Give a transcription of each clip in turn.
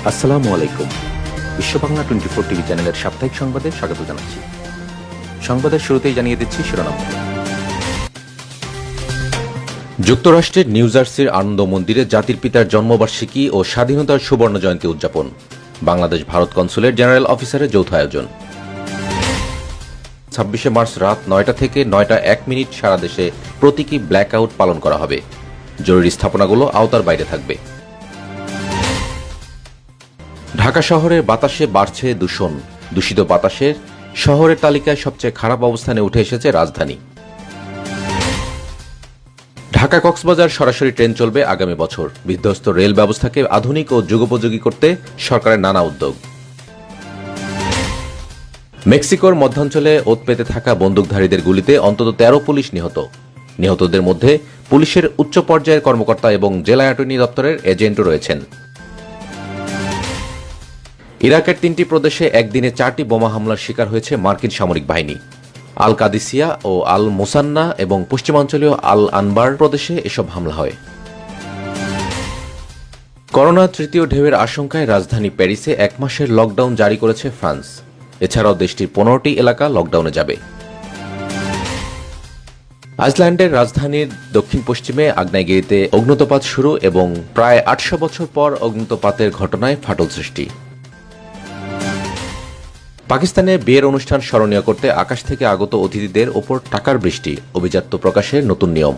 আসসালামু আলাইকুম। বিশ্ব বাংলা 24 টিভি চ্যানেলের সাপ্তাহিক সংবাদে স্বাগত জানাচ্ছি। সংবাদের শুরুতেই জানিয়ে দিচ্ছি শিরোনাম। যুক্তরাষ্ট্রের নিউ জার্সির আনন্দ মন্দিরে জাতির পিতার জন্মবার্ষিকী ও স্বাধীনতার সুবর্ণ জয়ন্তী উদযাপন। বাংলাদেশ ভারত কনসুলেট জেনারেল অফিসারের যৌথ আয়োজন। 26শে মার্চ রাত 9টা থেকে 9টা 1 মিনিট সারা দেশে প্রতীকী ব্ল্যাক আউট পালন করা হবে। জরুরি স্থাপনাগুলো আওতার বাইরে থাকবে। ঢাকা শহরের বাতাসে বাড়ছে দূষণ। দূষিত বাতাসের শহরের তালিকায় সবচেয়ে খারাপ অবস্থানে উঠে এসেছে রাজধানী। ঢাকা কক্সবাজার সরাসরি ট্রেন চলবে আগামী বছর। বিধ্বস্ত রেল ব্যবস্থাকে আধুনিক ও যুগোপযোগী করতে সরকারের নানা উদ্যোগ। মেক্সিকোর মধ্যাঞ্চলে ওত পেতে থাকা বন্দুকধারীদের গুলিতে অন্তত 13 পুলিশ নিহত। নিহতদের মধ্যে পুলিশের উচ্চ পর্যায়ের কর্মকর্তা এবং জেলা অ্যাটর্নি দপ্তরের এজেন্টও রয়েছেন। ইরাকের 3টি প্রদেশে একদিনে 4টি বোমা হামলার শিকার হয়েছে মার্কিন সামরিক বাহিনী। আল কাদিসিয়া ও আল মুসান্না এবং পশ্চিমাঞ্চলীয় আল আনবার প্রদেশে এসব হামলা হয়। করোনা তৃতীয় ঢেউয়ের আশঙ্কায় রাজধানী প্যারিসে 1 মাসের লকডাউন জারি করেছে ফ্রান্স। এছাড়াও দেশটির 15টি এলাকা লকডাউনে যাবে। আইসল্যান্ডের রাজধানীর দক্ষিণ পশ্চিমে আগ্নেয়গিরিতে অগ্নুৎপাত শুরু এবং প্রায় 800 বছর পর অগ্নুৎপাতের ঘটনায় ফাটল সৃষ্টি। পাকিস্তানে বিয়ের অনুষ্ঠান স্মরণীয় করতে আকাশ থেকে আগত অতিথিদের ওপর টাকার বৃষ্টি, অভিজাত্য প্রকাশের নতুন নিয়ম।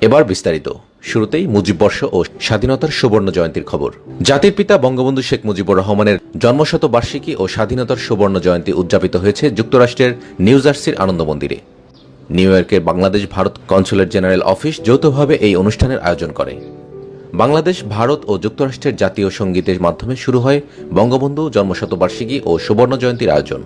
এবার বিস্তারিত। শুরুতেই মুজিববর্ষ ও স্বাধীনতার সুবর্ণ জয়ন্তীর খবর। জাতির পিতা বঙ্গবন্ধু শেখ মুজিবুর রহমানের জন্মশতবার্ষিকী ও স্বাধীনতার সুবর্ণ জয়ন্তী উদযাপিত হয়েছে যুক্তরাষ্ট্রের নিউ জার্সির আনন্দ মন্দিরে। নিউ ইয়র্কের Bangladesh Bharat consulate general office যৌথভাবে এই অনুষ্ঠানের আয়োজন করে। বাংলাদেশ, ভারত ও যুক্তরাষ্ট্রের জাতীয় সঙ্গীতের মাধ্যমে শুরু হয় বঙ্গবন্ধু জন্মশতবার্ষিকী ও সুবর্ণ জয়ন্তীর আয়োজন।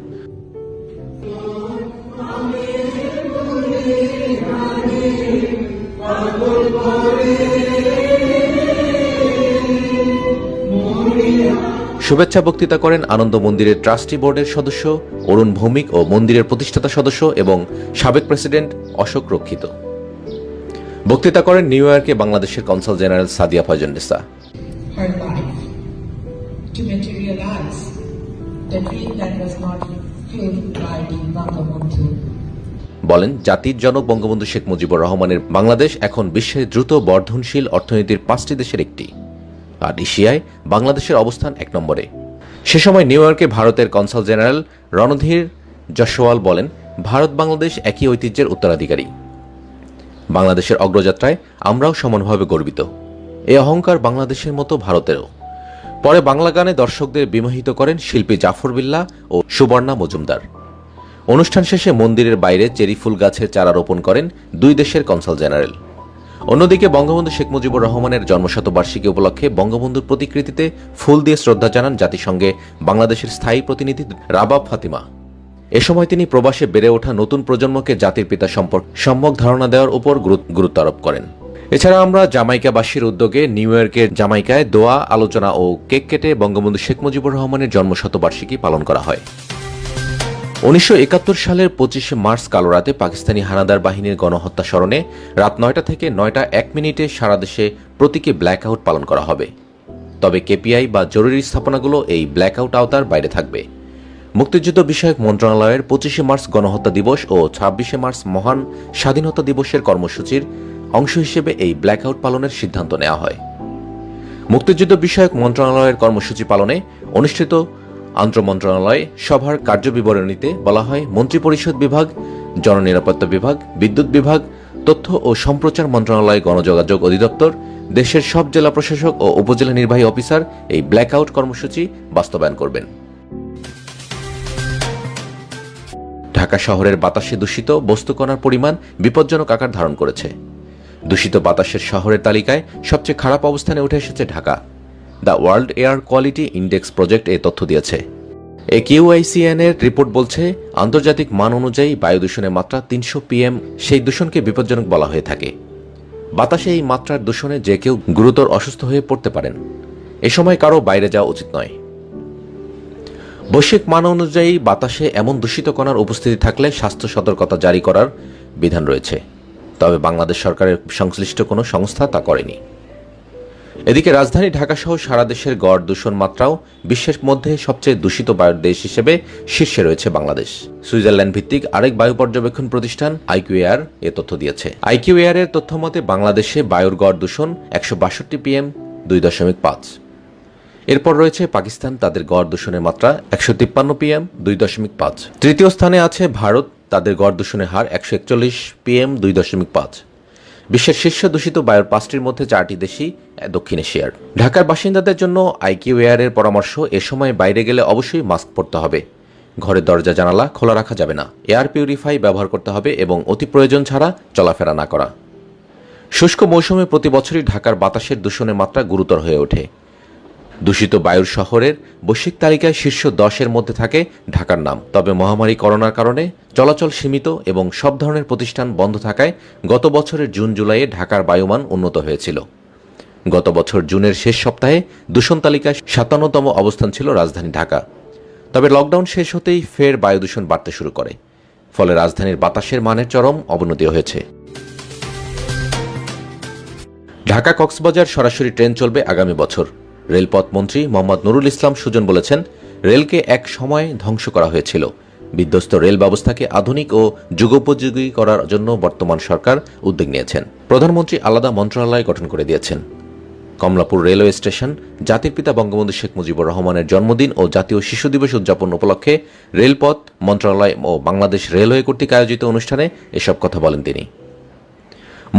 শুভেচ্ছা বক্তৃতা করেন আনন্দ মন্দিরের ট্রাস্টি বোর্ডের সদস্য অরুণ ভৌমিক ও মন্দিরের প্রতিষ্ঠাতা সদস্য এবং সাবেক প্রেসিডেন্ট অশোক রক্ষিত। বক্তৃতা করেন নিউ ইয়র্কে বাংলাদেশের কনসাল জেনারেল সাদিয়া ফয়জুন্নেসা। বলেন, জাতির জনক বঙ্গবন্ধু শেখ মুজিবুর রহমানের বাংলাদেশ এখন বিশ্বের দ্রুত বর্ধনশীল অর্থনীতির 5টি দেশের একটি, আর এশিয়ায় বাংলাদেশের অবস্থান 1 নম্বরে। সে সময় নিউ ইয়র্কে ভারতের কনসাল জেনারেল রণধীর জয়সওয়াল বলেন, ভারত বাংলাদেশ একই ঐতিহ্যের উত্তরাধিকারী। বাংলাদেশের অগ্রযাত্রায় আমরাও সমানভাবে গর্বিত। এই অহংকার বাংলাদেশের মতো ভারতেরও। পরে বাংলা গানে দর্শকদের বিমোহিত করেন শিল্পী জাফর বিল্লাহ ও সুবর্ণা মজুমদার। অনুষ্ঠান শেষে মন্দিরের বাইরে চেরি ফুল গাছের চারা রোপণ করেন 2 দেশের কনসাল জেনারেল। অন্যদিকে বঙ্গবন্ধু শেখ মুজিবুর রহমানের জন্মশতবার্ষিকী উপলক্ষে বঙ্গবন্ধুর প্রতিকৃতিতে ফুল দিয়ে শ্রদ্ধা জানান জাতিসংঘে বাংলাদেশের স্থায়ী প্রতিনিধি রাবাব ফাতিমা। এ সময় তিনি প্রবাসে বেড়ে ওঠা নতুন প্রজন্মকে জাতির পিতা সম্পর্কে সম্যক ধারণা দেওয়ার উপর গুরুত্ব আরোপ করেন। এছাড়া আমরা জামাইকাবাসীর উদ্যোগে নিউ ইয়র্কের জামাইকায় দোয়া, আলোচনা ও কেক কেটে বঙ্গবন্ধু শেখ মুজিবুর রহমানের জন্মশতবার্ষিকী পালন করা হয়। 1971 সালের 25শে মার্চ কালরাতে পাকিস্তানি হানাদার বাহিনীর গণহত্যা স্মরণে রাত 9টা থেকে 9টা 1 মিনিটে সারা দেশে প্রতীকী ব্ল্যাক আউট পালন করা হবে। তবে কেপিআই বা জরুরি স্থাপনাগুলো এই ব্ল্যাক আউট আওতার বাইরে থাকবে। মুক্তিযুদ্ধ বিষয়ক মন্ত্রণালয়ের 25শে মার্চ গণহত্যা দিবস ও 26শে মার্চ মহান স্বাধীনতা দিবসের কর্মসূচির অংশ হিসেবে এই ব্ল্যাক আউট পালনের সিদ্ধান্ত নেওয়া হয়। মুক্তিযুদ্ধ বিষয়ক মন্ত্রণালয়ের কর্মসূচি পালনে অনুষ্ঠিত আন্তঃমন্ত্রণালয় সভার কার্যবিবরণীতে বলা হয়, মন্ত্রিপরিষদ বিভাগ, জননিরাপত্তা বিভাগ, বিদ্যুৎ বিভাগ, তথ্য ও সম্প্রচার মন্ত্রণালয়, গণযোগাযোগ অধিদপ্তর, দেশের সব জেলা প্রশাসক ও উপজেলা নির্বাহী অফিসার এই ব্ল্যাক আউট কর্মসূচি বাস্তবায়ন করবেন। ঢাকা শহরের বাতাসে দূষিত বস্তুকণার পরিমাণ বিপজ্জনক আকার ধারণ করেছে। দূষিত বাতাসের শহরের তালিকায় সবচেয়ে খারাপ অবস্থানে উঠে এসেছে Dhaka. The world air quality index project এই তথ্য দিয়েছে। AQICN এর রিপোর্ট বলছে, আন্তর্জাতিক মান অনুযায়ী বায়ু দূষণের মাত্রা 300 PM, সেই দূষণকে বিপজ্জনক বলা হয়ে থাকে। বাতাসে এই মাত্রার দূষণে যে কেউ গুরুতর অসুস্থ হয়ে পড়তে পারেন। এ সময় কারো বাইরে যাওয়া উচিত নয়। বৈশ্বিক মান অনুযায়ী বাতাসে এমন দূষিত কণার উপস্থিতি থাকলে স্বাস্থ্য সতর্কতা জারি করার বিধান রয়েছে। তবে বাংলাদেশ সরকারের সংশ্লিষ্ট কোনো সংস্থা তা করেনি। এদিকে রাজধানী ঢাকাসহ সারা দেশের গড় দূষণ মাত্রাও বিশ্বের মধ্যে সবচেয়ে দূষিত বায়ুর দেশ হিসেবে শীর্ষে রয়েছে বাংলাদেশ। সুইজারল্যান্ড ভিত্তিক আরেক বায়ু পর্যবেক্ষণ প্রতিষ্ঠান আইকিউএআর এ তথ্য দিয়েছে। আইকিউএআর এর তথ্য মতে বাংলাদেশে বায়ুর গড় দূষণ 162 পিএম 2.5। এরপর রয়েছে পাকিস্তান, তাদের গড় দূষণের মাত্রা 153 পিএম 2.5। তৃতীয় স্থানে আছে ভারত, তাদের গড় দূষণের হার 141 পিএম 2.5। বিশ্বের শীর্ষ দূষিত বায়ুর 5টির মধ্যে 4টি দেশই দক্ষিণ এশিয়ার। ঢাকার বাসিন্দাদের জন্য আইকিউএআর এর পরামর্শ, এ সময় বাইরে গেলে অবশ্যই মাস্ক পরতে হবে, ঘরের দরজা জানালা খোলা রাখা যাবে না, এয়ার পিউরিফাই ব্যবহার করতে হবে এবং অতি প্রয়োজন ছাড়া চলাফেরা না করা। শুষ্ক মৌসুমে প্রতি বছরই ঢাকার বাতাসের দূষণের মাত্রা গুরুতর হয়ে ওঠে। দূষিত বায়ুর শহরের বৈশ্বিক তালিকায় শীর্ষ 10-এর মধ্যে থাকে ঢাকার নাম। তবে মহামারী করোনার কারণে চলাচল সীমিত এবং সব ধরনের প্রতিষ্ঠান বন্ধ থাকায় গত বছরের জুন জুলাইয়ে ঢাকার বায়ুমান উন্নত হয়েছিল। গত বছর জুনের শেষ সপ্তাহে দূষণ তালিকায় 57তম অবস্থান ছিল রাজধানী ঢাকা। তবে লকডাউন শেষ হতেই ফের বায়ু দূষণ বাড়তে শুরু করে, ফলে রাজধানীর বাতাসের মানের চরম অবনতি হয়েছে। ঢাকা কক্সবাজার সরাসরি ট্রেন চলবে আগামী বছর। রেলপথ মন্ত্রী মোহাম্মদ নুরুল ইসলাম সুজন বলেছেন, রেলকে এক সময় ধ্বংস করা হয়েছিল। বিধ্বস্ত রেল ব্যবস্থাকে আধুনিক ও যুগোপযোগী করার জন্য বর্তমান সরকার উদ্যোগ নিয়েছেন। প্রধানমন্ত্রী আলাদা মন্ত্রণালয় গঠন করে দিয়েছেন। কমলাপুর রেলওয়ে স্টেশন জাতির পিতা বঙ্গবন্ধু শেখ মুজিবুর রহমানের জন্মদিন ও জাতীয় শিশু দিবস উদযাপন উপলক্ষে রেলপথ মন্ত্রণালয় ও বাংলাদেশ রেলওয়ে কর্তৃক আয়োজিত অনুষ্ঠানে এসব কথা বলেন তিনি।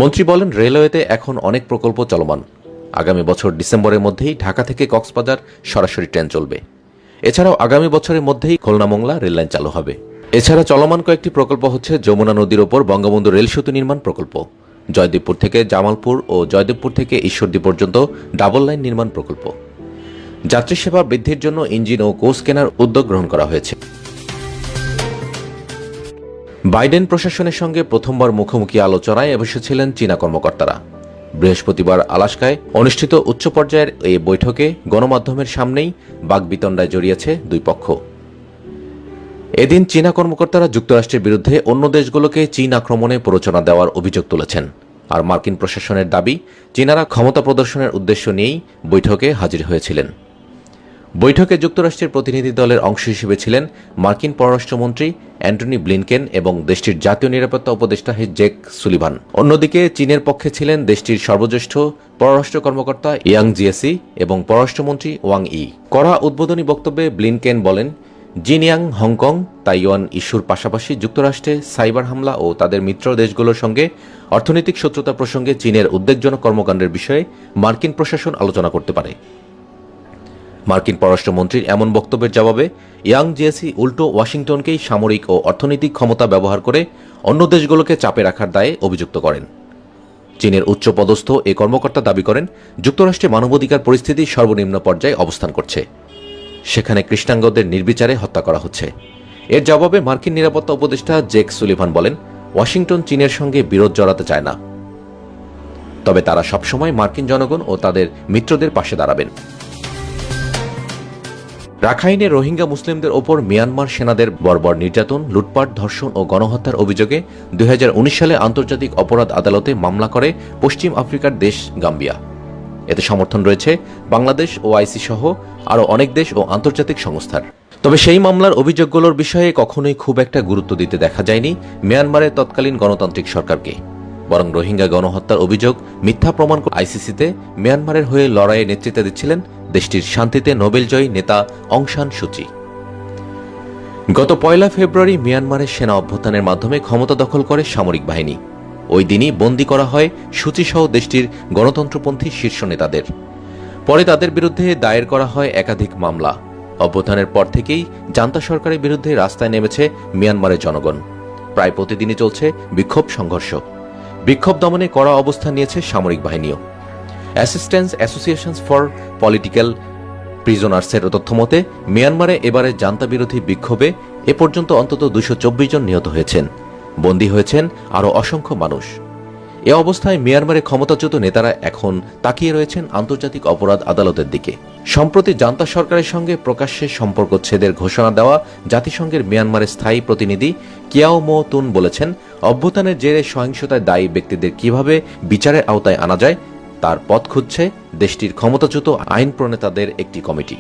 মন্ত্রী বলেন, রেলওয়েতে এখন অনেক প্রকল্প চলমান। আগামী বছর ডিসেম্বরের মধ্যেই ঢাকা থেকে কক্সবাজার সরাসরি ট্রেন চলবে। এছাড়াও আগামী বছরের মধ্যেই খুলনা মোংলা রেললাইন চালু হবে। এছাড়া চলমান কয়েকটি প্রকল্প হচ্ছে যমুনা নদীর ওপর বঙ্গবন্ধু রেল সেতু নির্মাণ প্রকল্প, জয়দেবপুর থেকে জামালপুর ও জয়দেবপুর থেকে ঈশ্বরদী পর্যন্ত ডাবল লাইন নির্মাণ প্রকল্প। যাত্রী সেবা বৃদ্ধির জন্য ইঞ্জিন ও কোচ কেনার উদ্যোগ গ্রহণ করা হয়েছে। বাইডেন প্রশাসনের সঙ্গে প্রথমবার মুখোমুখি আলোচনায় বসেছিলেন চীনা কর্মকর্তারা। বৃহস্পতিবার আলাস্কায় অনুষ্ঠিত উচ্চ পর্যায়ের এই বৈঠকে গণমাধ্যমের সামনেই বাকবিতণ্ডায় জড়িয়েছে দুই পক্ষ। এদিন চীনা কর্মকর্তারা যুক্তরাষ্ট্রের বিরুদ্ধে অন্য দেশগুলোকে চীন আক্রমণে প্ররোচনা দেওয়ার অভিযোগ তুলেছেন। আর মার্কিন প্রশাসনের দাবি, চীনারা ক্ষমতা প্রদর্শনের উদ্দেশ্য নিয়েই বৈঠকে হাজির হয়েছিলেন। বৈঠকে যুক্তরাষ্ট্রের প্রতিনিধি দলের অংশ হিসেবে ছিলেন মার্কিন পররাষ্ট্রমন্ত্রী অ্যান্টনি ব্লিনকেন এবং দেশটির জাতীয় নিরাপত্তা উপদেষ্টা জেক সুলিভান। অন্যদিকে চীনের পক্ষে ছিলেন দেশটির সর্বজ্যেষ্ঠ পররাষ্ট্র কর্মকর্তা ইয়াং জিয়েসি এবং পররাষ্ট্রমন্ত্রী ওয়াং ই। কড়া উদ্বোধনী বক্তব্যে ব্লিনকেন বলেন, জিনিয়াং, হংকং, তাইওয়ান ইস্যুর পাশাপাশি যুক্তরাষ্ট্রে সাইবার হামলা ও তাদের মিত্র দেশগুলোর সঙ্গে অর্থনৈতিক শত্রুতা প্রসঙ্গে চীনের উদ্বেগজনক কর্মকাণ্ডের বিষয়ে মার্কিন প্রশাসন আলোচনা করতে পারে। মার্কিন পররাষ্ট্রমন্ত্রীর এমন বক্তব্যের জবাবে ইয়াং জিয়েসি উল্টো ওয়াশিংটনকেই সামরিক ও অর্থনৈতিক ক্ষমতা ব্যবহার করে অন্য দেশগুলোকে চাপে রাখার দায়ে অভিযুক্ত করেন। চীনের উচ্চপদস্থ এ কর্মকর্তা দাবি করেন, যুক্তরাষ্ট্রে মানবাধিকার পরিস্থিতি সর্বনিম্ন পর্যায়ে অবস্থান করছে। সেখানে কৃষ্ণাঙ্গদের নির্বিচারে হত্যা করা হচ্ছে। এর জবাবে মার্কিন নিরাপত্তা উপদেষ্টা জেক সুলিভান বলেন, ওয়াশিংটন চীনের সঙ্গে বিরোধ জড়াতে চায় না, তবে তারা সবসময় মার্কিন জনগণ ও তাদের মিত্রদের পাশে দাঁড়াবেন। রাখাইনে রোহিঙ্গা মুসলিমদের ওপর মিয়ানমার সেনাদের বর্বর নির্যাতন, লুটপাট, ধর্ষণ ও গণহত্যার অভিযোগে 2019 সালে আন্তর্জাতিক অপরাধ আদালতে মামলা করে পশ্চিম আফ্রিকার দেশ গাম্বিয়া। এতে সমর্থন রয়েছে বাংলাদেশ, ওআইসি সহ আরও অনেক দেশ ও আন্তর্জাতিক সংস্থার। তবে সেই মামলার অভিযোগগুলোর বিষয়ে কখনোই খুব একটা গুরুত্ব দিতে দেখা যায়নি মিয়ানমারের তৎকালীন গণতান্ত্রিক সরকারকে। বরং রোহিঙ্গা গণহত্যার অভিযোগ মিথ্যা প্রমাণ করে আইসিসিতে মিয়ানমারের হয়ে লড়াইয়ে নেতৃত্ব দিচ্ছিলেন দেশটির শান্তিতে নোবেলজয়ী নেতা অং সান সুচি। গত 1 ফেব্রুয়ারি মিয়ানমারের সেনা অভ্যুত্থানের মাধ্যমে ক্ষমতা দখল করে সামরিক বাহিনী। ওই দিনই বন্দী করা হয় সুচি সহ দেশটির গণতন্ত্রপন্থী শীর্ষ নেতাদের। পরে তাদের বিরুদ্ধে দায়ের করা হয় একাধিক মামলা। অভ্যুত্থানের পর থেকেই জান্তা সরকারের বিরুদ্ধে রাস্তায় নেমেছে মিয়ানমারের জনগণ। প্রায় প্রতিদিনই চলছে বিক্ষোভ সংঘর্ষ। বিক্ষোভ দমনে কড়া অবস্থান নিয়েছে সামরিক বাহিনীও। অ্যাসিস্ট্যান্স অ্যাসোসিয়েশনস ফর পলিটিক্যাল প্রিজনার্সের তথ্যমতে মিয়ানমারে এবারে জান্তা বিরোধী বিক্ষোভে এ পর্যন্ত অন্তত 224 জন নিহত হয়েছেন, বন্দী হয়েছেন আরও অসংখ্য মানুষ। এ অবস্থায় মিয়ানমারে ক্ষমতাচ্যুত নেতারা এখন তাকিয়ে রয়েছেন আন্তর্জাতিক অপরাধ আদালতের দিকে। সম্প্রতি জান্তা সরকারের সঙ্গে প্রকাশ্যে সম্পর্কচ্ছেদের ঘোষণা দেওয়া জাতিসংঘের মিয়ানমারের স্থায়ী প্রতিনিধি কিয়াও মো তুন বলেছেন, অভ্যুত্থানের জেরে সহিংসতায় দায়ী ব্যক্তিদের কিভাবে বিচারের আওতায় আনা যায় তার পথ খুঁজছে দেশটির ক্ষমতাচ্যুত আইন প্রণেতাদের একটি কমিটি।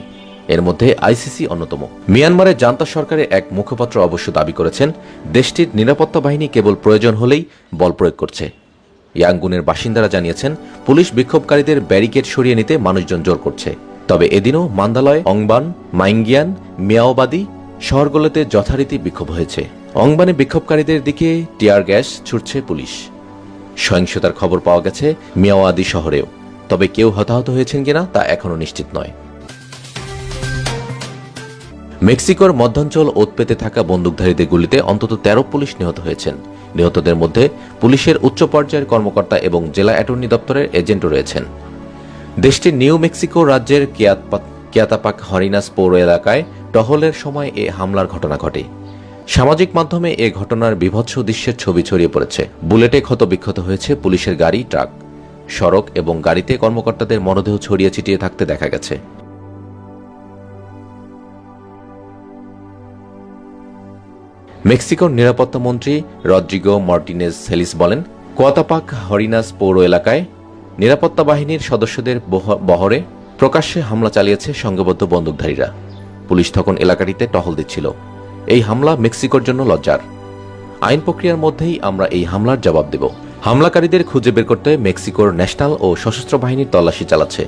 এর মধ্যে আইসিসি অন্যতম। মিয়ানমারের জান্তা সরকারের এক মুখপাত্র অবশ্য দাবি করেছেন, দেশটির নিরাপত্তা বাহিনী কেবল প্রয়োজন হলেই বল প্রয়োগ করছে। ইয়াঙ্গুনের বাসিন্দারা জানিয়েছেন, পুলিশ বিক্ষোভকারীদের ব্যারিকেড সরিয়ে নিতে মানুষজন জোর করছে। তবে এদিনও মান্দালয়, অংবান, মাইঙ্গিয়ান, মিয়াওবাদী শহরগুলোতে যথারীতি বিক্ষোভ হয়েছে। অংবানে বিক্ষোভকারীদের দিকে টিয়ার গ্যাস ছুড়ছে পুলিশ। সহিংসতার খবর পাওয়া গেছে মিয়াওয়াদি শহরেও, তবে কেউ হতাহত হয়েছেন কিনা তা এখনও নিশ্চিত নয়। মেক্সিকোর মধ্যাঞ্চল ওত পেতে থাকা বন্দুকধারীদের গুলিতে অন্তত 13 পুলিশ নিহত হয়েছেন। নিহতদের মধ্যে পুলিশের উচ্চ পর্যায়ের কর্মকর্তা এবং জেলা অ্যাটর্নি দপ্তরের এজেন্টও রয়েছেন। দেশটির নিউ মেক্সিকো রাজ্যের কিয়াতাপাক হরিনাস পৌর এলাকায় টহলের সময় এ হামলার ঘটনা ঘটে। সামাজিক মাধ্যমে এ ঘটনার বীভৎস দৃশ্যের ছবি ছড়িয়ে পড়েছে। বুলেটে ক্ষতবিক্ষত হয়েছে পুলিশের গাড়ি, ট্রাক। সড়ক এবং গাড়িতে কর্মকর্তাদের মরদেহ ছড়িয়ে ছিটিয়ে থাকতে দেখা গেছে। মেক্সিকোর নিরাপত্তা মন্ত্রী রদ্রিগো মার্টিনেজ হেলিস বলেন, কোয়াতাপাক হরিনাস পৌর এলাকায় নিরাপত্তা বাহিনীর সদস্যদের বহরে প্রকাশ্যে হামলা চালিয়েছে সংঘবদ্ধ বন্দুকধারীরা। পুলিশ তখন এলাকাটিতে টহল দিচ্ছিল। এই হামলা মেক্সিকোর জন্য লজ্জার। আইন প্রক্রিয়ার মধ্যেই আমরা এই হামলার জবাব দেব। হামলাকারীদের খুঁজে বের করতে মেক্সিকোর ন্যাশনাল ও সশস্ত্র বাহিনীর তল্লাশি চালাচ্ছে।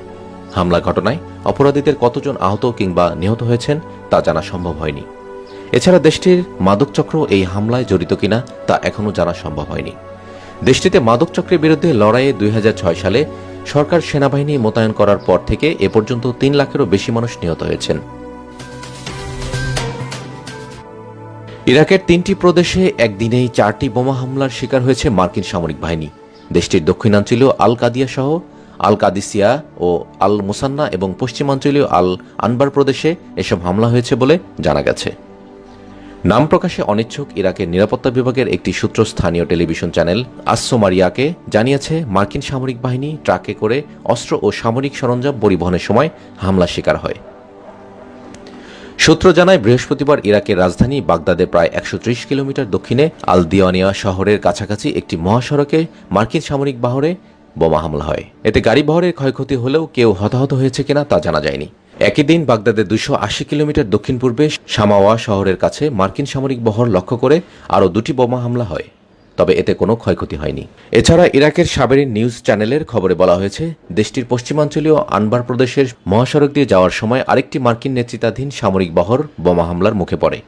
হামলা ঘটনায় অপরাধীদের কতজন আহত কিংবা নিহত হয়েছেন তা জানা সম্ভব হয়নি। এছাড়া দেশটির মাদক চক্র এই হামলায় জড়িত কিনা তা এখনও জানা সম্ভব হয়নি। দেশটিতে মাদক চক্রের বিরুদ্ধে লড়াইয়ে 2006 সালে সরকার সেনাবাহিনী মোতায়েন করার পর থেকে এ পর্যন্ত 3 লাখেরও বেশি মানুষ নিহত হয়েছেন। ইরাকের 3টি প্রদেশে একদিনেই 4টি বোমা হামলার শিকার হয়েছে মার্কিন সামরিক বাহিনী। দেশটির দক্ষিণাঞ্চলীয় আল কাদিয়া সহ আল কাদিসিয়া ও আল মুসান্না এবং পশ্চিমাঞ্চলীয় আল আনবার প্রদেশে এসব হামলা হয়েছে বলে জানা গেছে। নাম প্রকাশে অনিচ্ছুক ইরাকের নিরাপত্তা বিভাগের একটি সূত্র স্থানীয় টেলিভিশন চ্যানেল আসসোমারিয়াকে জানিয়েছে, মার্কিন সামরিক বাহিনী ট্রাকে করে অস্ত্র ও সামরিক সরঞ্জাম পরিবহনের সময় হামলার শিকার হয়। সূত্র জানায়, বৃহস্পতিবার ইরাকের রাজধানী বাগদাদের প্রায় 130 কিলোমিটার দক্ষিণে আল দিওয়ানিয়া শহরের কাছাকাছি একটি মহাসড়কে মার্কিন সামরিক বহরে বোমা হামলা হয়। এতে গাড়ি বহরের ক্ষয়ক্ষতি হলেও কেউ হতাহত হয়েছে কিনা তা জানা যায়নি। একই দিন বাগদাদের 280 কিলোমিটার দক্ষিণ পূর্বে সামাওয়া শহরের কাছে মার্কিন সামরিক বহর লক্ষ্য করে আরও 2টি বোমা হামলা হয়, তবে এতে কোনো ক্ষয়ক্ষতি হয়নি। এছাড়া ইরাকের সাবেরিন নিউজ চ্যানেলের খবরে বলা হয়েছে, দেশটির পশ্চিমাঞ্চলীয় আনবার প্রদেশের মহাসড়ক দিয়ে যাওয়ার সময় আরেকটি মার্কিন নেতৃত্বাধীন সামরিক বহর বোমা হামলার মুখে পড়ে।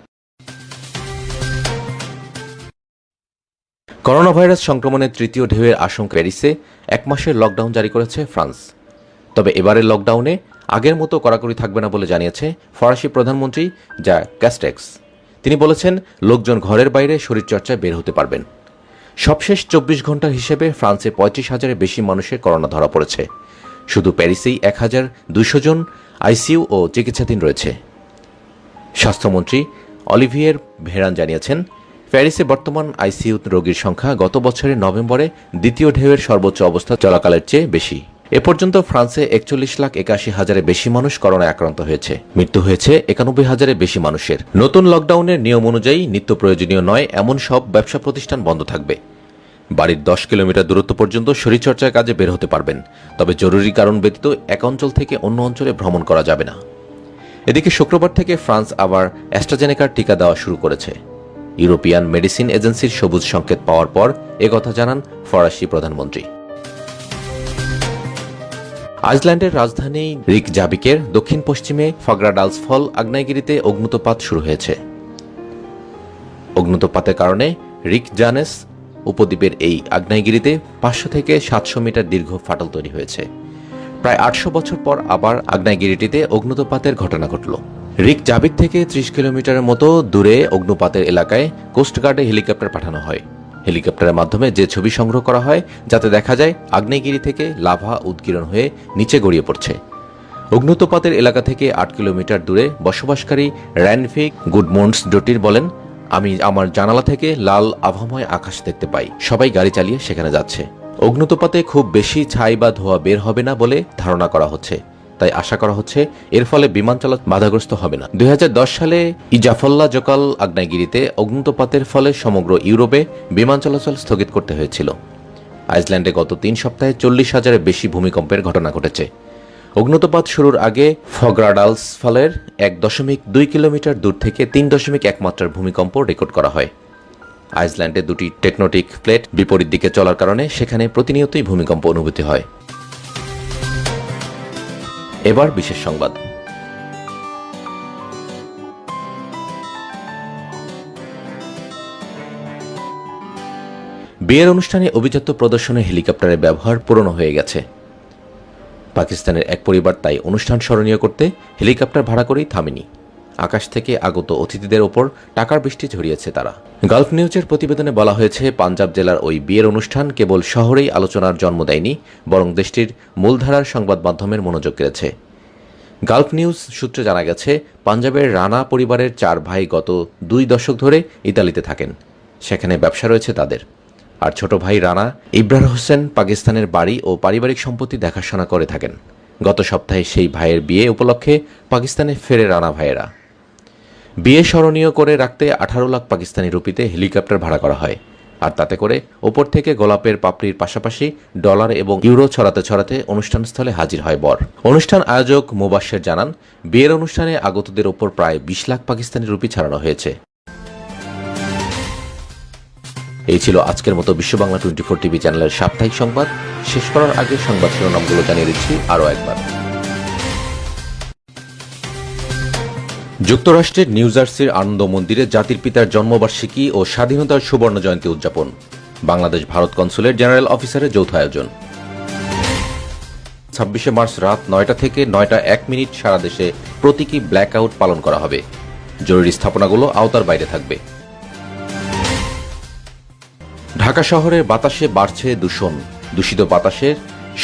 করোনা ভাইরাস সংক্রমণের 3য় ঢেউয়ের আশঙ্কা প্যারিসে 1 মাসের লকডাউন জারি করেছে ফ্রান্স। তবে এবারের লকডাউনে আগের মতো কড়াকড়ি থাকবে না বলে জানিয়েছে ফরাসি প্রধানমন্ত্রী জা ক্যাস্টেক্স। তিনি বলেছেন, লোকজন ঘরের বাইরে শরীরচর্চায় বের হতে পারবেন। সবশেষ 24 ঘন্টার হিসেবে ফ্রান্সে 35,000-এর বেশি মানুষের করোনা ধরা পড়েছে। শুধু প্যারিসেই 1,200 জন আইসিইউ ও চিকিৎসাধীন রয়েছে। স্বাস্থ্যমন্ত্রী অলিভিয়ের ভেরান জানিয়েছেন, প্যারিসে বর্তমান আইসিইউ রোগীর সংখ্যা গত বছরের নভেম্বরে 2য় ঢেউয়ের সর্বোচ্চ অবস্থা চলাকালের চেয়ে বেশি। এ পর্যন্ত ফ্রান্সে 41,81,000-এর বেশি মানুষ করোনায় আক্রান্ত হয়েছে। মৃত্যু হয়েছে 91,000-এর বেশি মানুষের। নতুন লকডাউনের নিয়ম অনুযায়ী নিত্য প্রয়োজনীয় নয় এমন সব ব্যবসা প্রতিষ্ঠান বন্ধ থাকবে। বাড়ির 10 কিলোমিটার দূরত্ব পর্যন্ত শরীরচর্চার কাজে বের হতে পারবেন, তবে জরুরি কারণ ব্যতীত এক অঞ্চল থেকে অন্য অঞ্চলে ভ্রমণ করা যাবে না। এদিকে শুক্রবার থেকে ফ্রান্স আবার অ্যাস্ট্রাজেনেকার টিকা দেওয়া শুরু করেছে। ইউরোপিয়ান মেডিসিন এজেন্সির সবুজ সংকেত পাওয়ার পর একথা জানান ফরাসি প্রধানমন্ত্রী। আইসল্যান্ডের রাজধানী রিকজাভিকের দক্ষিণ পশ্চিমে ফাগ্রাডালসফল আগ্নেয়গিরিতে অগ্নুৎপাত শুরু হয়েছে। অগ্নুৎপাতের কারণে রিকজানেস উপদ্বীপের এই আগ্নেয়গিরিতে 500 থেকে 700 মিটার দীর্ঘ ফাটল তৈরি হয়েছে। প্রায় 800 বছর পর আবার আগ্নেয়গিরিটিতে অগ্নুৎপাতের ঘটনা ঘটল। রিকজাভিক থেকে 30 কিলোমিটারের মতো দূরে অগ্নুৎপাতের এলাকায় কোস্টগার্ডে হেলিকপ্টার পাঠানো হয়। হেলিকপ্টারের মাধ্যমে যে ছবি সংগ্রহ করা হয় যাতে দেখা যায় আগ্নেয়গিরি থেকে লাভা উৎগীরণ হয়ে নিচে গড়িয়ে পড়ছে। অগ্নুৎপাতের এলাকা থেকে 8 কিলোমিটার দূরে বসবাসকারী র্যানভিক গুডমন্ডস ডোটির বলেন, আমি আমার জানালা থেকে লাল আভাময় আকাশ দেখতে পাই। সবাই গাড়ি চালিয়ে সেখানে যাচ্ছে। অগ্নুৎপাতে খুব বেশি ছাই বা ধোঁয়া বের হবে না বলে ধারণা করা হচ্ছে, তাই আশা করা হচ্ছে এর ফলে বিমান চলাচল বাধাগ্রস্ত হবে না। 2010 সালে ইজাফল্লা জকাল আগ্নেয়গিরিতে অগ্নুৎপাতের ফলে সমগ্র ইউরোপে বিমান চলাচল স্থগিত করতে হয়েছিল। আইসল্যান্ডে গত 3 সপ্তাহে 40,000-এর বেশি ভূমিকম্পের ঘটনা ঘটেছে। অগ্নুৎপাত শুরুর আগে ফগ্রাডালস ফলের 1.2 কিলোমিটার দূর থেকে 3.1 মাত্রার ভূমিকম্প রেকর্ড করা হয়। আইসল্যান্ডে দুটি টেকটোনিক প্লেট বিপরীত দিকে চলার কারণে সেখানে প্রতিনিয়তই ভূমিকম্প অনুভূতি হয়। এবার বিশেষ সংবাদ। বিয়ের অনুষ্ঠানে অভিজাত্য প্রদর্শনে হেলিকপ্টারের ব্যবহার পুরনো হয়ে গেছে। পাকিস্তানের এক পরিবার তাই অনুষ্ঠান স্মরণীয় করতে হেলিকপ্টার ভাড়া করেই থামেনি। আকাশ থেকে আগত অতিথিদের ওপর টাকার বৃষ্টি ঝরিয়েছে তারা। গালফ নিউজের প্রতিবেদনে বলা হয়েছে, পাঞ্জাব জেলার ওই বিয়ের অনুষ্ঠান কেবল শহরেই আলোচনার জন্ম দেয়নি, বরং দেশটির মূলধারার সংবাদ মাধ্যমের মনোযোগ কেড়েছে। গালফ নিউজ সূত্রে জানা গেছে, পাঞ্জাবের রানা পরিবারের 4 ভাই গত 2 দশক ধরে ইতালিতে থাকেন। সেখানে ব্যবসা রয়েছে তাদের। আর ছোট ভাই রানা ইব্রার হোসেন পাকিস্তানের বাড়ি ও পারিবারিক সম্পত্তি দেখাশোনা করে থাকেন। গত সপ্তাহে সেই ভাইয়ের বিয়ে উপলক্ষে পাকিস্তানে ফেরে রানা ভাইয়েরা। বিয়ে স্মরণীয় করে রাখতে 18 লাখ পাকিস্তানি রুপিতে হেলিকপ্টার ভাড়া করা হয়, আর তাতে করে ওপর থেকে গোলাপের পাপড়ির পাশাপাশি ডলার এবং ইউরো ছড়াতে ছড়াতে অনুষ্ঠানস্থলে হাজির হয় বর। অনুষ্ঠান আয়োজক মুবাশ্শের জানান, বিয়ের অনুষ্ঠানে আগতদের ওপর প্রায় 20 লাখ পাকিস্তানি রুপি ছাড়ানো হয়েছে। এই ছিল আজকের মতো বিশ্ব বাংলা 24 টিভি চ্যানেলের সাপ্তাহিক সংবাদ। শেষ করার আগে সংবাদ শিরোনামগুলো জানিয়ে দিচ্ছি আরও একবার। যুক্তরাষ্ট্রের নিউ জার্সির আনন্দ মন্দিরে জাতির পিতার জন্মবার্ষিকী ও স্বাধীনতার সুবর্ণ জয়ন্তী উদযাপন। বাংলাদেশ ভারত কনসুলেট জেনারেল অফিসারের যৌথ আয়োজন। 26 মার্চ রাত 9টা থেকে 9টা 1 মিনিট সারা দেশে প্রতীকী ব্ল্যাক আউট পালন করা হবে। জরুরি স্থাপনাগুলো আওতার বাইরে থাকবে। ঢাকা শহরের বাতাসে বাড়ছে দূষণ। দূষিত বাতাসের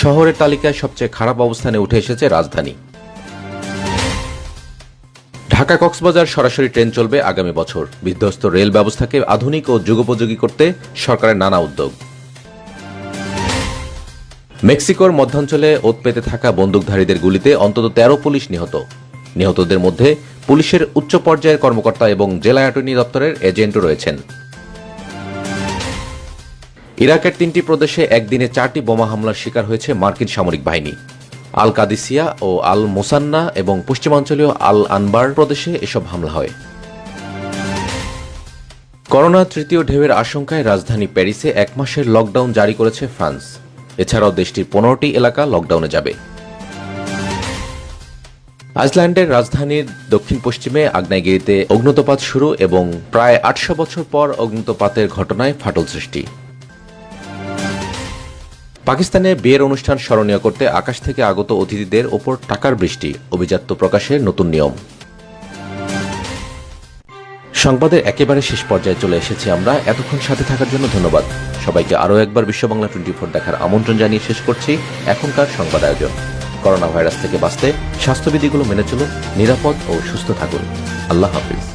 শহরের তালিকায় সবচেয়ে খারাপ অবস্থানে উঠে এসেছে রাজধানী। ঢাকা কক্সবাজার সরাসরি ট্রেন চলবে আগামী বছর। বিধ্বস্ত রেল ব্যবস্থাকে আধুনিক ও যুগোপযোগী করতে সরকারের নানা উদ্যোগ। মেক্সিকোর মধ্যাঞ্চলে ওত পেতে থাকা বন্দুকধারীদের গুলিতে অন্তত 13 পুলিশ নিহত। নিহতদের মধ্যে পুলিশের উচ্চ পর্যায়ের কর্মকর্তা এবং জেলা অ্যাটর্নি দপ্তরের এজেন্টও রয়েছেন। ইরাকের 3টি প্রদেশে একদিনে 4টি বোমা হামলার শিকার হয়েছে মার্কিন সামরিক বাহিনী। আল কাদিসিয়া ও আল মোসান্না এবং পশ্চিমাঞ্চলীয় আল আনবার প্রদেশে এসব হামলা হয়। করোনা তৃতীয় ঢেউয়ের আশঙ্কায় রাজধানী প্যারিসে 1 মাসের লকডাউন জারি করেছে ফ্রান্স। এছাড়াও দেশটির 15টি এলাকা লকডাউনে যাবে। আইসল্যান্ডের রাজধানীর দক্ষিণ পশ্চিমে আগ্নেয়গিরিতে অগ্নুৎপাত শুরু এবং প্রায় 800 বছর পর অগ্নুৎপাতের ঘটনায় ফাটল সৃষ্টি। পাকিস্তানে বিয়ের অনুষ্ঠান স্মরণীয় করতে আকাশ থেকে আগত অতিথিদের ওপর টাকার বৃষ্টি, অভিজাত্য প্রকাশের নতুন নিয়ম। সংবাদের একেবারে শেষ পর্যায়ে চলে এসেছি আমরা। এতক্ষণ সাথে থাকার জন্য ধন্যবাদ সবাইকে। আরও একবার বিশ্ব বাংলা 24 দেখার আমন্ত্রণ জানিয়ে শেষ করছি এখনকার সংবাদ আয়োজন। করোনা ভাইরাস থেকে বাঁচতে স্বাস্থ্যবিধিগুলো মেনে চলুন, নিরাপদ ও সুস্থ থাকুন। আল্লাহ হাফিজ।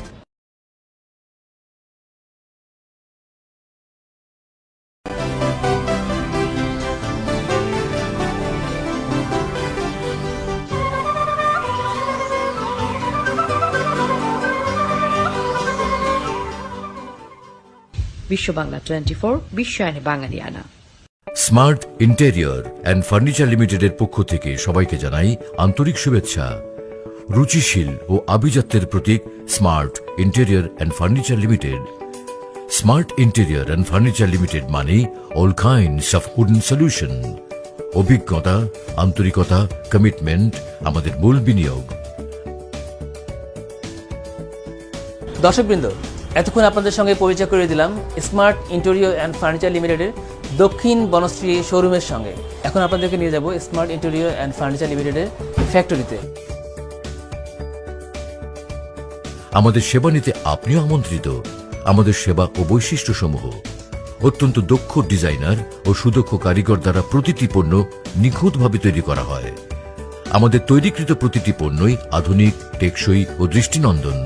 বিশ্ব বাংলা 24 বিশ্বায়নে বাঙালিয়ানা। স্মার্ট ইন্টেরিয়র অ্যান্ড ফার্নিচার লিমিটেডের পক্ষ থেকে সবাইকে জানাই আন্তরিক শুভেচ্ছা। রুচিশীল ও আভিজাত্যের প্রতীক smart interior and furniture limited. Smart interior and furniture limited মানে all kinds of wooden solution. অভিজ্ঞতা, আন্তরিকতা, কমিটমেন্ট আমাদের মূল বিনিয়োগ। দর্শকবৃন্দ, এতক্ষণ আপনাদের সঙ্গে পরিচয় করে দিলাম স্মার্ট ইন্টেরিয়র অ্যান্ড ফার্নিচার লিমিটেডের দক্ষিণ বনশ্রী শোরুমের সঙ্গে। এখন আপনাদেরকে নিয়ে যাব স্মার্ট ইন্টেরিয়র অ্যান্ড ফার্নিচার লিমিটেডের ফ্যাক্টরিতে। আমাদের সেবা নিতে আপনিও আমন্ত্রিত। আমাদের সেবা ও বৈশিষ্ট্য সমূহ: অত্যন্ত দক্ষ ডিজাইনার ও সুদক্ষ কারিগর দ্বারা প্রতিটি পণ্য নিখুঁতভাবে তৈরি করা হয়। আমাদের তৈরিকৃত প্রতিটি পণ্যই আধুনিক, টেকসই ও দৃষ্টিনন্দন।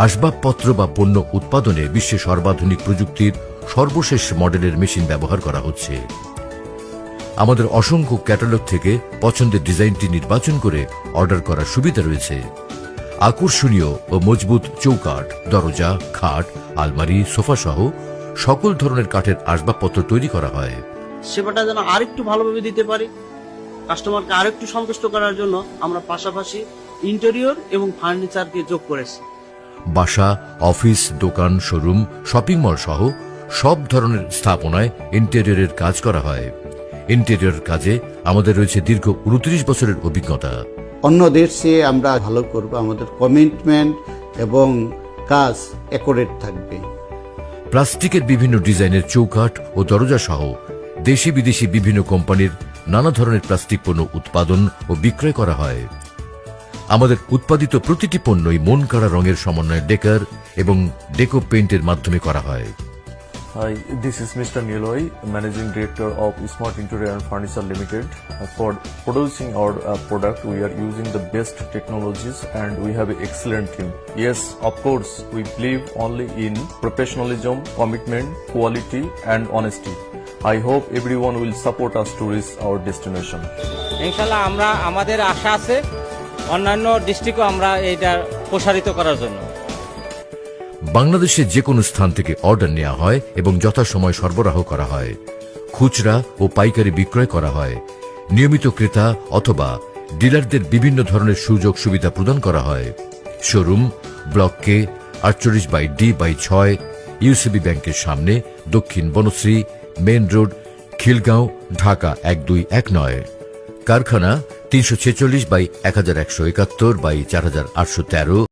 আসবাবপত্র বা পণ্য উৎপাদনে বিশ্বের সর্বাধুনিক প্রযুক্তির সর্বশেষ মডেলের মেশিন ব্যবহার করা হচ্ছে। আমাদের অসংখ্য ক্যাটালগ থেকে পছন্দের ডিজাইনটি নির্বাচন করে অর্ডার করার সুবিধা রয়েছে। আকর্ষণীয় ও মজবুত চৌকাঠ, দরজা, খাট, আলমারি, সোফা সহ সকল ধরনের কাঠের আসবাবপত্র তৈরি করা হয়। সেবাটা যেন আরেকটু ভালোভাবে দিতে পারি, কাস্টমারকে আরেকটু সন্তুষ্ট করার জন্য আমরা পাশাপাশি ইন্টেরিয়র এবং ফার্নিচারকে যোগ করেছি। বাসা, অফিস, দোকান, শোরুম, শপিং মল সহ সব ধরনের স্থাপনায় ইন্টেরিয়রের কাজ করা হয়। ইন্টেরিয়র কাজে আমাদের রয়েছে দীর্ঘ 29 বছরের অভিজ্ঞতা। অন্যদের চেয়ে আমরা ভালো করব, আমাদের কমিটমেন্ট এবং কাজ অ্যাকুরেট থাকবে। প্লাস্টিকের বিভিন্ন ডিজাইনের চৌকাঠ ও দরজা সহ দেশি বিদেশি বিভিন্ন কোম্পানির নানা ধরনের প্লাস্টিক পণ্য উৎপাদন ও বিক্রয় করা হয়। আমাদের উৎপাদিত প্রতিটি পণ্যই মন কাড়া রঙের সমন্বয়ে ডেকার এবং ডেকো পেইন্টের মাধ্যমে করা হয়। Hi, this is Mr. Niloy, Managing Director of Smart Interior and Furniture Limited. For producing our product, we are using the best technologies and we have an excellent team. Yes, of course, we believe only in professionalism, commitment, quality and honesty. I hope everyone will support us to reach our destination. ইনশাআল্লাহ আমরা আমাদের আশা আছে অন্যান্য ডিস্ট্রিক্টও আমরা এটা প্রসারিত করার জন্য। বাংলাদেশের যে কোনো স্থান থেকে অর্ডার নেওয়া হয় এবং যথাসময় সরবরাহ করা হয়। খুচরা ও পাইকারি বিক্রয় করা হয়। নিয়মিত ক্রেতা অথবা ডিলারদের বিভিন্ন ধরনের সুযোগ সুবিধা প্রদান করা হয়। শোরুম ব্লক কে 48/D/6 ইউসিবি ব্যাংকের সামনে, দক্ষিণ বনশ্রী, মেন রোড, খিলগাঁও, ঢাকা 1219। কারখানা 346/1171/4813।